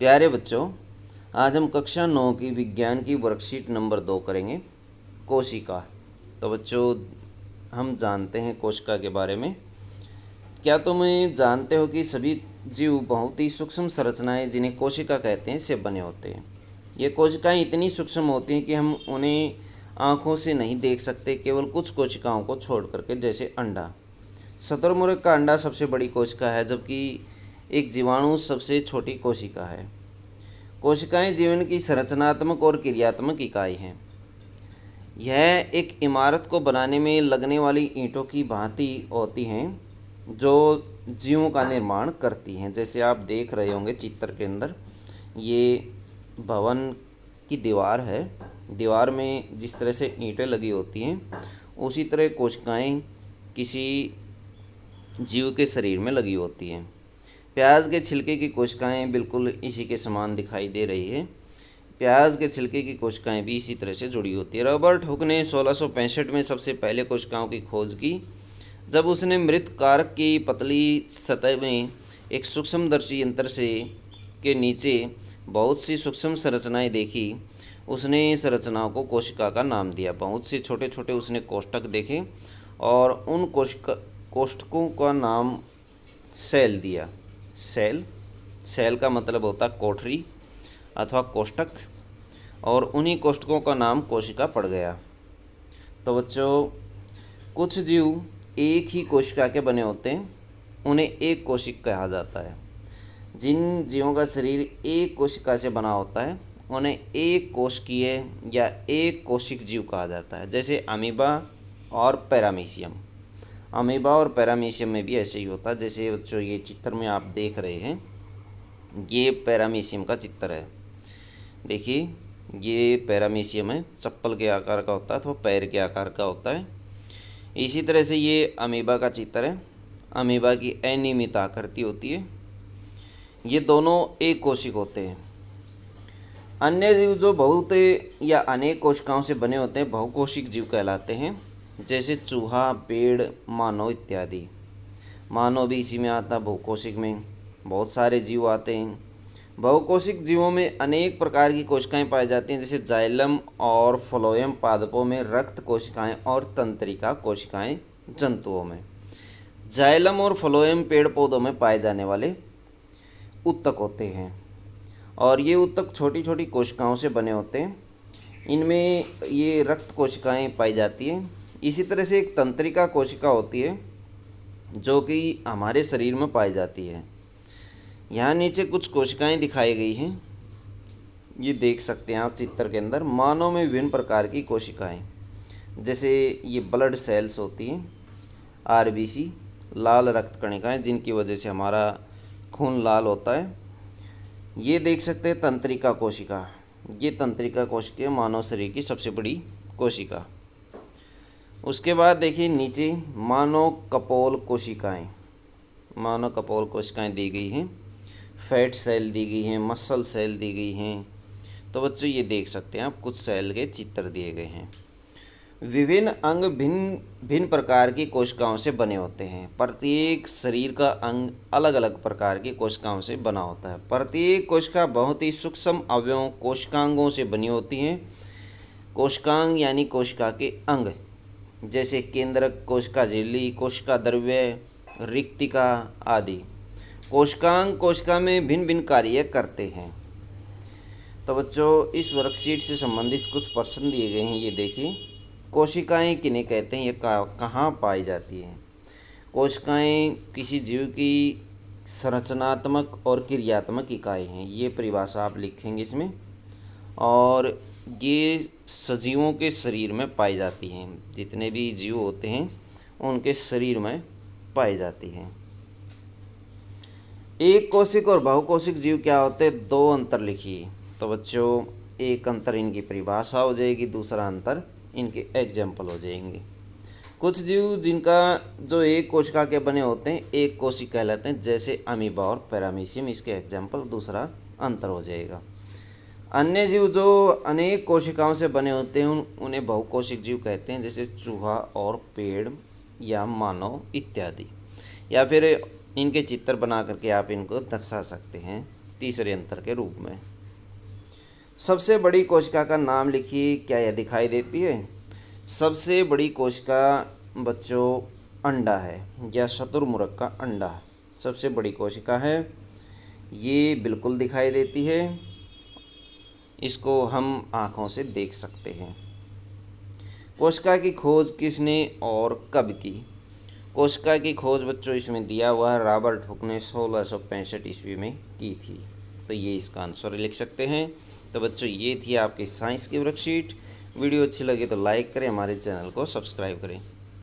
प्यारे बच्चों, आज हम कक्षा 9 की विज्ञान की वर्कशीट नंबर 2 करेंगे, कोशिका। तो बच्चों, हम जानते हैं कोशिका के बारे में। क्या तुम जानते हो कि सभी जीव बहुत ही सूक्ष्म संरचनाएं, जिन्हें कोशिका कहते हैं, से बने होते हैं। ये कोशिकाएं इतनी सूक्ष्म होती हैं कि हम उन्हें आँखों से नहीं देख सकते, केवल कुछ कोशिकाओं को छोड़ करके, जैसे अंडा। शुतुरमुर्ग का अंडा सबसे बड़ी कोशिका है, जबकि एक जीवाणु सबसे छोटी कोशिका है। कोशिकाएं जीवन की संरचनात्मक और क्रियात्मक इकाई हैं। यह एक इमारत को बनाने में लगने वाली ईंटों की भांति होती हैं, जो जीवों का निर्माण करती हैं। जैसे आप देख रहे होंगे चित्र के अंदर, ये भवन की दीवार है। दीवार में जिस तरह से ईंटें लगी होती हैं, उसी तरह कोशिकाएं किसी जीव के शरीर में लगी होती हैं। प्याज के छिलके की कोशिकाएं बिल्कुल इसी के समान दिखाई दे रही है। प्याज के छिलके की कोशिकाएं भी इसी तरह से जुड़ी होती है। रॉबर्ट हुक ने 1665 में सबसे पहले कोशिकाओं की खोज की, जब उसने मृत कारक की पतली सतह में एक सूक्ष्मदर्शी यंत्र से के नीचे बहुत सी सूक्ष्म संरचनाएं देखी। उसने संरचनाओं को कोशिका का नाम दिया। बहुत से छोटे छोटे उसने कोष्ठक देखे और उन कोष्ठकों का नाम सेल दिया। सेल का मतलब होता कोठरी अथवा कोष्ठक, और उन्हीं कोष्ठकों का नाम कोशिका पड़ गया। तो बच्चों, कुछ जीव एक ही कोशिका के बने होते हैं, उन्हें एक कोशिक कहा जाता है। जिन जीवों का शरीर एक कोशिका से बना होता है, उन्हें एक कोशिकीय या एक कोशिक जीव कहा जाता है। जैसे अमीबा और पैरामीशियम। अमीबा और पैरामीशियम में भी ऐसे ही होता है। जैसे बच्चों, ये चित्र में आप देख रहे हैं, ये पैरामीशियम का चित्र है। देखिए, ये पैरामीशियम है, चप्पल के आकार का होता है अथवा पैर के आकार का होता है। इसी तरह से ये अमीबा का चित्र है। अमीबा की अनियमित आकृति होती है। ये दोनों एक कोशिक होते हैं। अन्य जीव जो बहुत या अनेक कोशिकाओं से बने होते हैं, बहुकोशिक जीव कहलाते हैं। जैसे चूहा, पेड़, मानव इत्यादि। मानव भी इसी में आता है, बहुकोशिक में बहुत सारे जीव आते हैं। बहुकोशिक जीवों में अनेक प्रकार की कोशिकाएं पाई जाती हैं। जैसे जाइलम और फ्लोएम पादपों में, रक्त कोशिकाएं और तंत्रिका कोशिकाएं जंतुओं में। जाइलम और फ्लोएम पेड़ पौधों में पाए जाने वाले उत्तक होते हैं, और ये उत्तक छोटी छोटी कोशिकाओं से बने होते हैं। इनमें ये रक्त कोशिकाएं पाई जाती हैं। इसी तरह से एक तंत्रिका कोशिका होती है, जो कि हमारे शरीर में पाई जाती है। यहाँ नीचे कुछ कोशिकाएं दिखाई गई हैं, ये देख सकते हैं आप चित्र के अंदर। मानव में विभिन्न प्रकार की कोशिकाएं, जैसे ये ब्लड सेल्स होती हैं, आरबीसी, लाल रक्त कणिकाएं, जिनकी वजह से हमारा खून लाल होता है। ये देख सकते हैं तंत्रिका कोशिका। ये तंत्रिका कोशिका मानव शरीर की सबसे बड़ी कोशिका। उसके बाद देखिए नीचे मानव कपोल कोशिकाएं। मानव कपोल कोशिकाएं दी गई हैं, फैट सेल दी गई हैं, मसल सेल दी गई हैं। तो बच्चों, ये देख सकते हैं आप, कुछ सेल के चित्र दिए गए हैं। विभिन्न अंग भिन्न भिन्न प्रकार की कोशिकाओं से बने होते हैं। प्रत्येक शरीर का अंग अलग अलग प्रकार की कोशिकाओं से बना होता है। प्रत्येक कोशिका बहुत ही सूक्ष्म अवयवों, कोशिकांगों से बनी होती हैं। कोशिकांग यानी कोशिका के अंग, जैसे केंद्रक, कोशिका झिल्ली, कोशिका द्रव्य, रिक्तिका आदि। कोशिकांग कोशिका में भिन्न भिन्न कार्य करते हैं। तो बच्चों, इस वर्कशीट से संबंधित कुछ प्रश्न दिए गए हैं, ये देखिए। कोशिकाएं किन्हें कहते हैं, ये कहाँ पाई जाती हैं? कोशिकाएं किसी जीव की संरचनात्मक और क्रियात्मक इकाई हैं। ये परिभाषा आप लिखेंगे इसमें। और ये सजीवों के शरीर में पाई जाती हैं। जितने भी जीव होते हैं, उनके शरीर में पाई जाती हैं। एक कोशिक और बहुकोशिक जीव क्या होते हैं? दो अंतर लिखिए। तो बच्चों, एक अंतर इनकी परिभाषा हो जाएगी, दूसरा अंतर इनके एग्जाम्पल हो जाएंगे। कुछ जीव जिनका जो एक कोशिका के बने होते हैं, एक कोशिक कहलाते हैं, जैसे अमीबा और पैरामीशियम। इसके एग्जाम्पल, दूसरा अंतर हो जाएगा। अन्य जीव जो अनेक कोशिकाओं से बने होते हैं, उन्हें बहुकोशिक जीव कहते हैं, जैसे चूहा और पेड़ या मानव इत्यादि। या फिर इनके चित्र बना करके आप इनको दर्शा सकते हैं। तीसरे अंतर के रूप में। सबसे बड़ी कोशिका का नाम लिखिए। क्या यह दिखाई देती है? सबसे बड़ी कोशिका बच्चों अंडा है, या शुतुरमुर्ग का अंडा सबसे बड़ी कोशिका है। ये बिल्कुल दिखाई देती है, इसको हम आँखों से देख सकते हैं। कोशिका की खोज किसने और कब की? कोशिका की खोज बच्चों इसमें दिया हुआ है, रॉबर्ट हुक ने 1665 ईस्वी में की थी। तो ये इसका आंसर लिख सकते हैं। तो बच्चों ये थी आपकी साइंस की वर्कशीट। वीडियो अच्छी लगी तो लाइक करें, हमारे चैनल को सब्सक्राइब करें।